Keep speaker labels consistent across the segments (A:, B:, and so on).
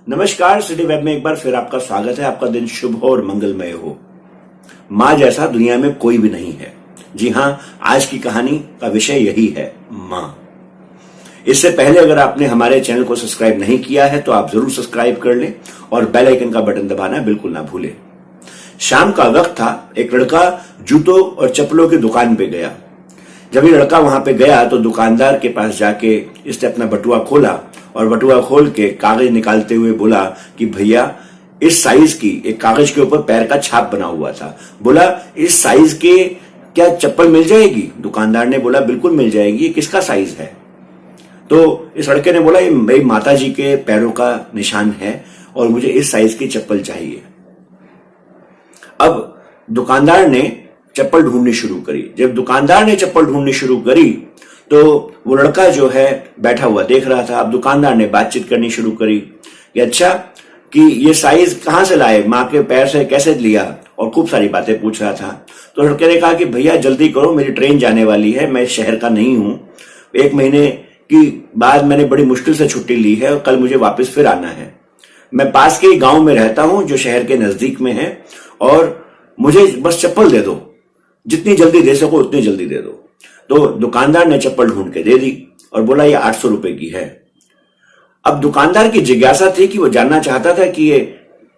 A: नमस्कार, city web में एक बार फिर आपका स्वागत है। आपका दिन शुभ हो और मंगलमय हो। मां जैसा दुनिया में कोई भी नहीं है। जी हां, आज की कहानी का विषय यही है, मां। इससे पहले अगर आपने हमारे चैनल को सब्सक्राइब नहीं किया है तो आप जरूर सब्सक्राइब कर लें और बेल आइकन का बटन दबाना बिल्कुल ना भूलें। शाम का वक्त था। एक लड़का जूतों और चप्पलों की दुकान पे गया। जब ये लड़का वहां पे गया तो दुकानदार के पास जाके इसने अपना बटुआ खोला और बटुआ खोल के कागज निकालते हुए बोला कि भैया, इस साइज की एक कागज के ऊपर पैर का छाप बना हुआ था। बोला, इस साइज के क्या चप्पल मिल जाएगी? दुकानदार ने बोला, बिल्कुल मिल जाएगी। ये किसका साइज है? तो इस लड़के ने बोला, ये मेरी माता जी के पैरों का निशान है और मुझे इस साइज की चप्पल चाहिए। अब दुकानदार ने चप्पल ढूंढनी शुरू करी। जब दुकानदार ने चप्पल ढूंढनी शुरू करी तो वो लड़का जो है बैठा हुआ देख रहा था। अब दुकानदार ने बातचीत करनी शुरू करी कि अच्छा, कि ये साइज कहां से लाए, मां के पैर से कैसे लिया, और खूब सारी बातें पूछ रहा था। तो लड़के ने कहा कि भैया जल्दी करो, मेरी ट्रेन जाने वाली है, मैं इस शहर का नहीं हूं। 1 महीने की बाद मैंने बड़ी मुश्किल से छुट्टी ली है और कल मुझे वापस फिर आना है। मैं पास के ही गांव में रहता हूं जो शहर के नजदीक में है, और मुझे बस चप्पल दे दो, जितनी जल्दी दे सको उतनी जल्दी दे दो। तो दुकानदार ने चप्पल ढूंढ के दे दी और बोला, ये 800 रुपए की है। अब दुकानदार की जिज्ञासा थी कि वो जानना चाहता था कि ये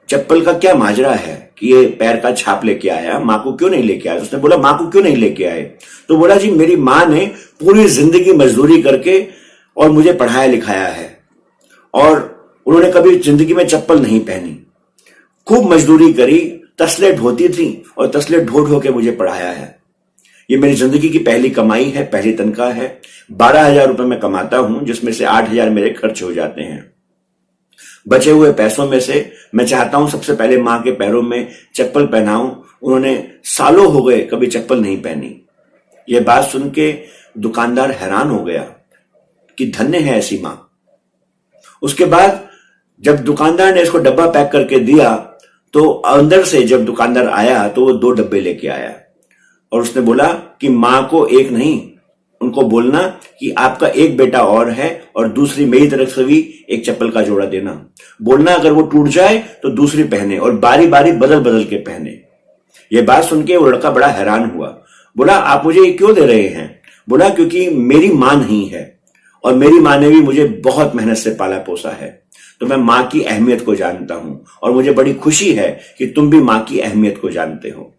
A: चप्पल का क्या माजरा है, कि ये पैर का छाप लेके आया, मां को क्यों नहीं लेके आया? उसने बोला, मां को क्यों नहीं लेके आए? तो बोला, जी मेरी मां ने पूरी जिंदगी मजदूरी करके और मुझे पढ़ाया लिखाया है, और उन्होंने कभी जिंदगी में चप्पल नहीं पहनी। खूब मजदूरी करी, तसले ढोती थी और तसले ढो ढो के मुझे पढ़ाया है। ये मेरी जिंदगी की पहली कमाई है, पहली तनख्वाह है। 12,000 रुपए मैं कमाता हूं, जिसमें से 8,000 मेरे खर्च हो जाते हैं। बचे हुए पैसों में से मैं चाहता हूं सबसे पहले मां के पैरों में चप्पल पहनाऊं। उन्होंने सालों हो गए कभी चप्पल नहीं पहनी। यह बात सुन के दुकानदार हैरान हो गया कि धन्य है ऐसी मां। उसके बाद जब दुकानदार ने इसको डब्बा पैक करके दिया तो अंदर से जब दुकानदार आया तो वो 2 डब्बे लेके आया और उसने बोला कि मां को एक नहीं, उनको बोलना कि आपका एक बेटा और है और दूसरी मेरी तरफ से भी एक चप्पल का जोड़ा देना। बोलना अगर वो टूट जाए तो दूसरी पहने और बारी बारी बदल बदल के पहने। ये बात सुन के वो लड़का बड़ा हैरान हुआ। बोला, आप मुझे ये क्यों दे रहे हैं? बोला, क्योंकि मेरी मां नहीं है और मेरी मां ने भी मुझे बहुत मेहनत से पाला पोसा है, तो मैं मां की अहमियत को जानता हूं और मुझे बड़ी खुशी है कि तुम भी मां की अहमियत को जानते हो।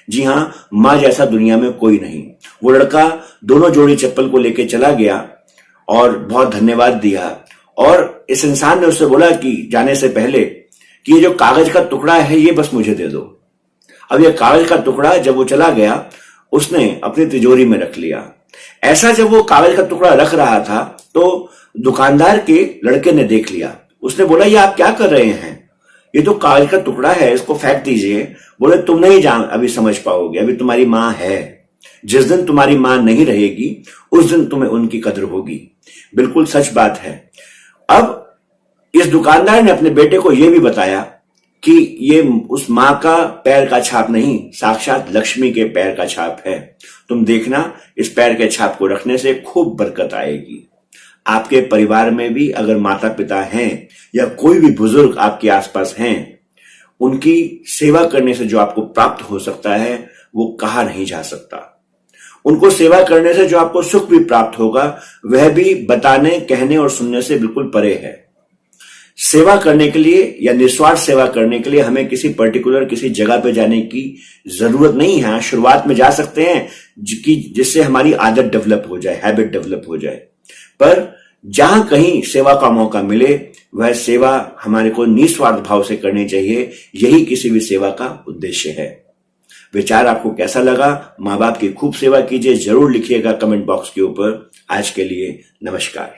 A: जी हां, मां जैसा दुनिया में कोई नहीं। वो लड़का दोनों जोड़ी चप्पल को लेके चला गया और बहुत धन्यवाद दिया, और इस इंसान ने उससे बोला कि जाने से पहले कि ये जो कागज का टुकड़ा है ये बस मुझे दे दो। अब ये कागज का टुकड़ा जब वो चला गया उसने अपनी तिजोरी में रख लिया। ऐसा जब वो कागज का टुकड़ा रख रहा था तो दुकानदार के लड़के ने देख लिया। उसने बोला, ये आप क्या कर रहे हैं? ये तो कागज का टुकड़ा है, इसको फेंक दीजिए। बोले, तुम नहीं जान अभी समझ पाओगे, अभी तुम्हारी मां है। जिस दिन तुम्हारी मां नहीं रहेगी उस दिन तुम्हें उनकी कदर होगी। बिल्कुल सच बात है। अब इस दुकानदार ने अपने बेटे को यह भी बताया कि ये उस मां का पैर का छाप नहीं, साक्षात लक्ष्मी के पैर का छाप है। तुम देखना, इस पैर के छाप को रखने से खूब बरकत आएगी। आपके परिवार में भी अगर माता पिता हैं या कोई भी बुजुर्ग आपके आसपास हैं, उनकी सेवा करने से जो आपको प्राप्त हो सकता है वो कहा नहीं जा सकता। उनको सेवा करने से जो आपको सुख भी प्राप्त होगा वह भी बताने, कहने और सुनने से बिल्कुल परे है। सेवा करने के लिए या निस्वार्थ सेवा करने के लिए हमें किसी पर्टिकुलर किसी जगह पे जाने की जरूरत नहीं है। शुरुआत में जा सकते हैं जिससे हमारी आदत डेवलप हो जाए, हैबिट डेवलप हो जाए, पर जहां कहीं सेवा का मौका मिले वह सेवा हमारे को निस्वार्थ भाव से करनी चाहिए। यही किसी भी सेवा का उद्देश्य है। विचार आपको कैसा लगा? मां बाप की खूब सेवा कीजिए, जरूर लिखिएगा कमेंट बॉक्स के ऊपर। आज के लिए नमस्कार।